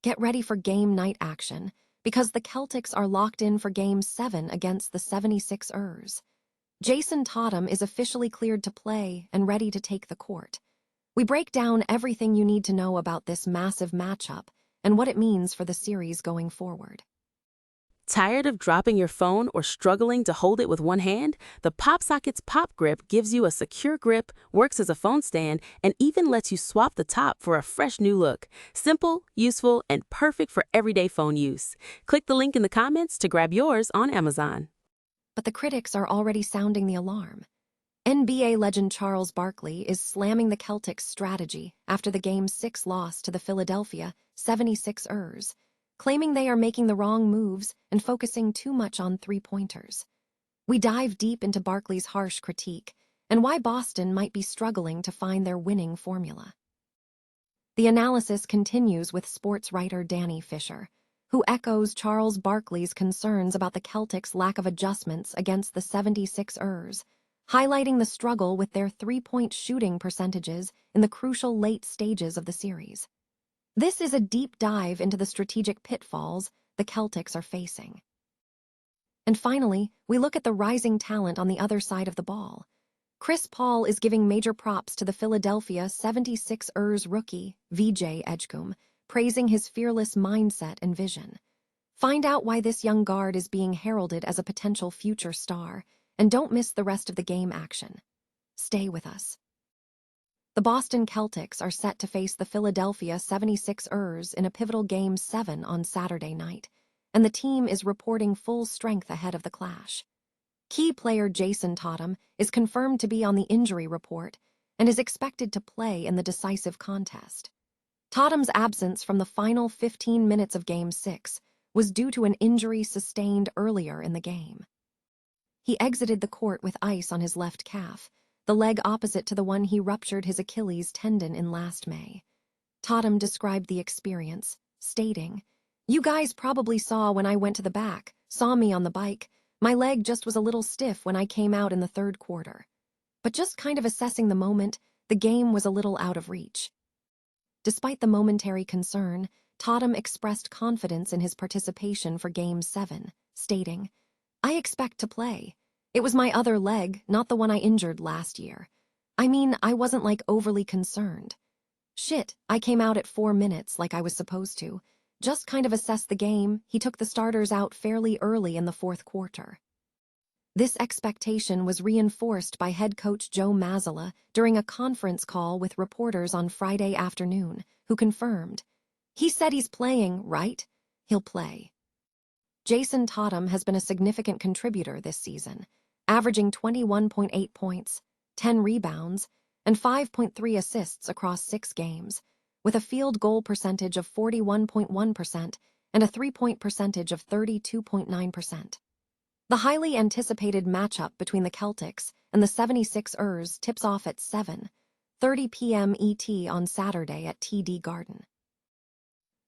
Get ready for game night action, because the Celtics are locked in for Game 7 against the 76ers. Jason Tatum is officially cleared to play and ready to take the court. We break down everything you need to know about this massive matchup and what it means for the series going forward. Tired of dropping your phone or struggling to hold it with one hand? The PopSockets Pop Grip gives you a secure grip, works as a phone stand, and even lets you swap the top for a fresh new look. Simple, useful, and perfect for everyday phone use. Click the link in the comments to grab yours on Amazon. But the critics are already sounding the alarm. NBA legend Charles Barkley is slamming the Celtics' strategy after the Game 6 loss to the Philadelphia 76ers, claiming they are making the wrong moves and focusing too much on three-pointers. We dive deep into Barkley's harsh critique and why Boston might be struggling to find their winning formula. The analysis continues with sports writer Danny Fisher, who echoes Charles Barkley's concerns about the Celtics' lack of adjustments against the 76ers, highlighting the struggle with their three-point shooting percentages in the crucial late stages of the series. This is a deep dive into the strategic pitfalls the Celtics are facing. And finally, we look at the rising talent on the other side of the ball. Chris Paul is giving major props to the Philadelphia 76ers rookie, VJ Edgecombe, praising his fearless mindset and vision. Find out why this young guard is being heralded as a potential future star, and don't miss the rest of the game action. Stay with us. The Boston Celtics are set to face the Philadelphia 76ers in a pivotal Game 7 on Saturday night, and the team is reporting full strength ahead of the clash. Key player Jason Tatum is confirmed to be on the injury report and is expected to play in the decisive contest. Tatum's absence from the final 15 minutes of Game 6 was due to an injury sustained earlier in the game. He exited the court with ice on his left calf, the leg opposite to the one he ruptured his Achilles tendon in last May. Tatum described the experience, stating, "You guys probably saw when I went to the back, saw me on the bike. My leg just was a little stiff when I came out in the third quarter. But just kind of assessing the moment, the game was a little out of reach." Despite the momentary concern, Tatum expressed confidence in his participation for Game 7, stating, "I expect to play. It was my other leg, not the one I injured last year. I mean, I wasn't like overly concerned. Shit, I came out at 4 minutes like I was supposed to. Just kind of assessed the game. He took the starters out fairly early in the fourth quarter." This expectation was reinforced by head coach Joe Mazzulla during a conference call with reporters on Friday afternoon, who confirmed, "He said he's playing, right? He'll play." Jason Tatum has been a significant contributor this season, averaging 21.8 points, 10 rebounds, and 5.3 assists across 6 games, with a field goal percentage of 41.1% and a three-point percentage of 32.9%. The highly anticipated matchup between the Celtics and the 76ers tips off at 7:30 p.m. ET on Saturday at TD Garden.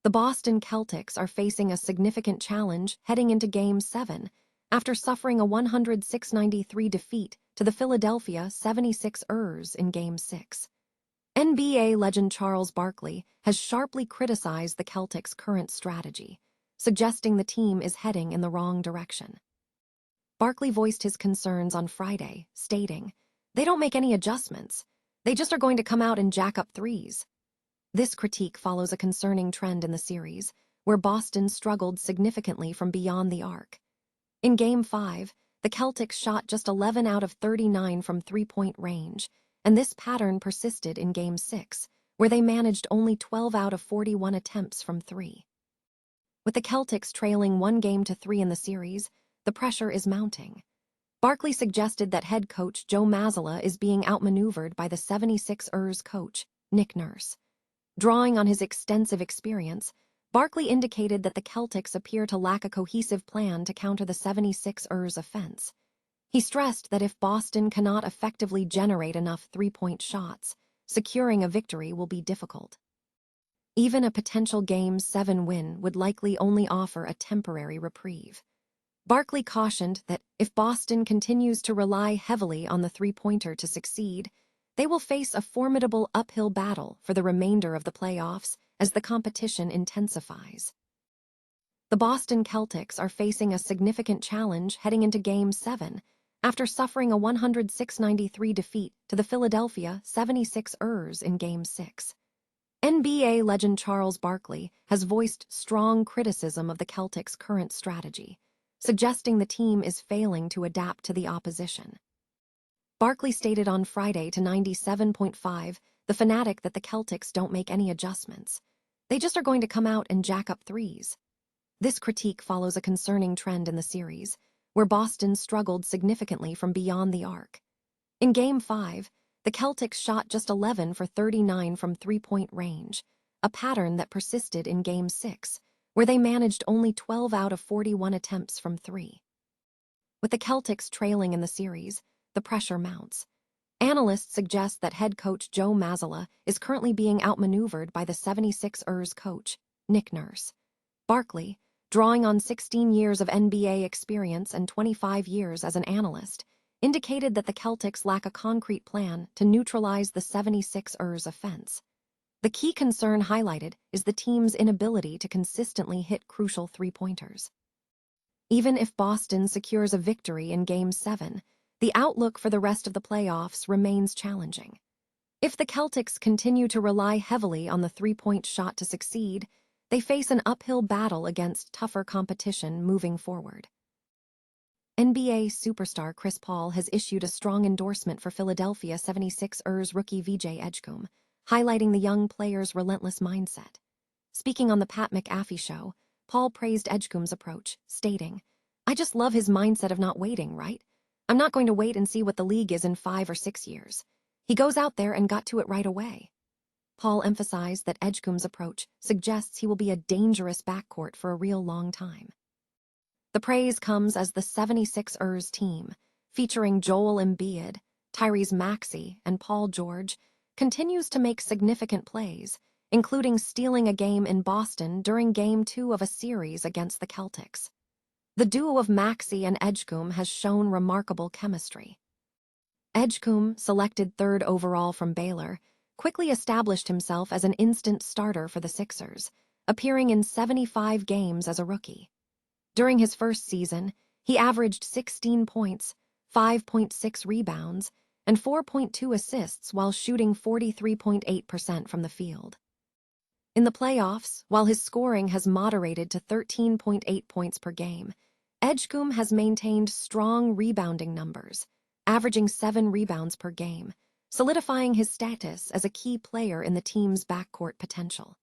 The Boston Celtics are facing a significant challenge heading into Game 7 after suffering a 106-93 defeat to the Philadelphia 76ers in Game 6. NBA legend Charles Barkley has sharply criticized the Celtics' current strategy, suggesting the team is heading in the wrong direction. Barkley voiced his concerns on Friday, stating, "They don't make any adjustments. They just are going to come out and jack up threes." This critique follows a concerning trend in the series, where Boston struggled significantly from beyond the arc. In Game 5, the Celtics shot just 11 out of 39 from three-point range, and this pattern persisted in Game 6, where they managed only 12 out of 41 attempts from three. With the Celtics trailing 1-3 in the series, the pressure is mounting. Barkley suggested that head coach Joe Mazzulla is being outmaneuvered by the 76ers coach, Nick Nurse. Drawing on his extensive experience, Barkley indicated that the Celtics appear to lack a cohesive plan to counter the 76ers' offense. He stressed that if Boston cannot effectively generate enough three-point shots, securing a victory will be difficult. Even a potential Game 7 win would likely only offer a temporary reprieve. Barkley cautioned that if Boston continues to rely heavily on the three-pointer to succeed, they will face a formidable uphill battle for the remainder of the playoffs as the competition intensifies. The Boston Celtics are facing a significant challenge heading into Game 7 after suffering a 106-93 defeat to the Philadelphia 76ers in Game 6. NBA legend Charles Barkley has voiced strong criticism of the Celtics' current strategy, suggesting the team is failing to adapt to the opposition. Barkley stated on Friday to 97.5 The Fanatic that the Celtics don't make any adjustments. They just are going to come out and jack up threes. This critique follows a concerning trend in the series, where Boston struggled significantly from beyond the arc. In Game 5, the Celtics shot just 11 for 39 from three-point range, a pattern that persisted in Game 6, where they managed only 12 out of 41 attempts from three. With the Celtics trailing in the series, the pressure mounts. Analysts suggest that head coach Joe Mazzulla is currently being outmaneuvered by the 76ers coach, Nick Nurse. Barkley, drawing on 16 years of NBA experience and 25 years as an analyst, indicated that the Celtics lack a concrete plan to neutralize the 76ers' offense. The key concern highlighted is the team's inability to consistently hit crucial three-pointers. Even if Boston secures a victory in Game 7, the outlook for the rest of the playoffs remains challenging. If the Celtics continue to rely heavily on the three-point shot to succeed, they face an uphill battle against tougher competition moving forward. NBA superstar Chris Paul has issued a strong endorsement for Philadelphia 76ers rookie VJ Edgecombe, highlighting the young player's relentless mindset. Speaking on the Pat McAfee show, Paul praised Edgecombe's approach, stating, "I just love his mindset of not waiting, right? I'm not going to wait and see what the league is in 5 or 6 years. He goes out there and got to it right away." Paul emphasized that Edgecombe's approach suggests he will be a dangerous backcourt for a real long time. The praise comes as the 76ers team, featuring Joel Embiid, Tyrese Maxey, and Paul George, continues to make significant plays, including stealing a game in Boston during Game 2 of a series against the Celtics. The duo of Maxey and Edgecombe has shown remarkable chemistry. Edgecombe, selected 3rd overall from Baylor, quickly established himself as an instant starter for the Sixers, appearing in 75 games as a rookie. During his first season, he averaged 16 points, 5.6 rebounds, and 4.2 assists while shooting 43.8% from the field. In the playoffs, while his scoring has moderated to 13.8 points per game, Edgecombe has maintained strong rebounding numbers, averaging 7 rebounds per game, solidifying his status as a key player in the team's backcourt potential.